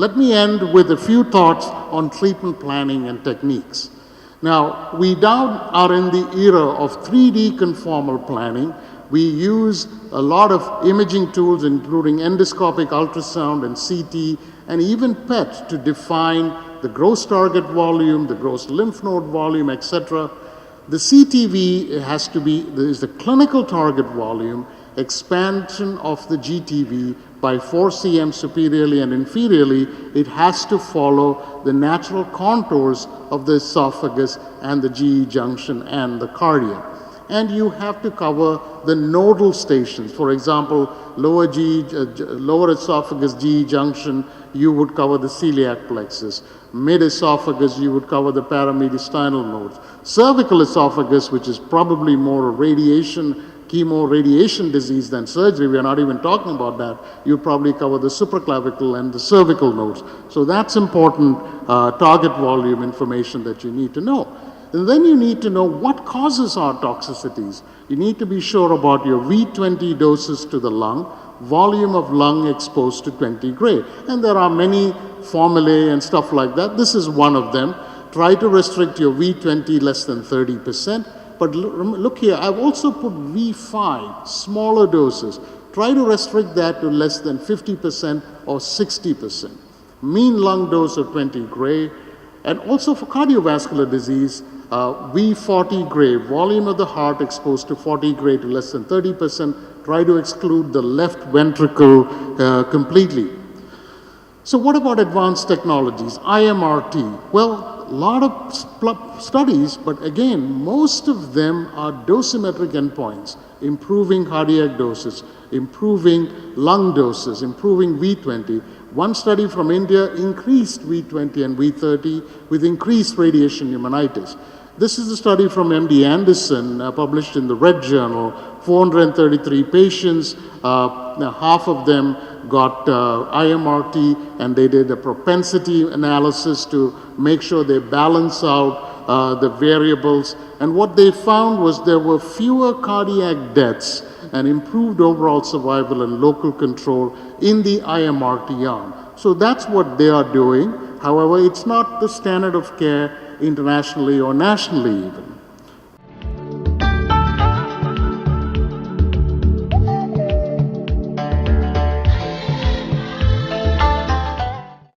Let me end with a few thoughts on treatment planning and techniques. Now, we now are in the era of 3D conformal planning. We use a lot of imaging tools, including endoscopic ultrasound and CT, and even PET to define the gross target volume, the gross lymph node volume, etc. The CTV has to be, is the clinical target volume, expansion of the GTV by 4 cm superiorly and inferiorly. It has to follow the natural contours of the esophagus and the GE junction and the cardia. And you have to cover the nodal stations. For example, lower esophagus GE junction, you would cover the celiac plexus. Mid-esophagus, you would cover the paramediastinal nodes. Cervical esophagus, which is probably more a chemo-radiation disease than surgery, we are not even talking about that, you probably cover the supraclavicle and the cervical nodes. So that's important target volume information that you need to know. And then you need to know what causes our toxicities. You need to be sure about your V20 doses to the lung, volume of lung exposed to 20 gray. And there are many formulae and stuff like that. This is one of them. Try to restrict your V20 less than 30%. But look here, I've also put V5, smaller doses. Try to restrict that to less than 50% or 60%. Mean lung dose of 20 gray. And also for cardiovascular disease, V40 gray, volume of the heart exposed to 40 gray to less than 30%. Try to exclude the left ventricle completely. So what about advanced technologies? IMRT. Well, a lot of studies, but again, most of them are dosimetric endpoints, improving cardiac doses, improving lung doses, improving V20. One study from India increased V20 and V30 with increased radiation pneumonitis. This is a study from MD Anderson, published in the Red Journal, 433 patients, half of them got IMRT, and they did a propensity analysis to make sure they balance out the variables. And what they found was there were fewer cardiac deaths and improved overall survival and local control in the IMRT arm. So that's what they are doing. However, it's not the standard of care internationally or nationally even.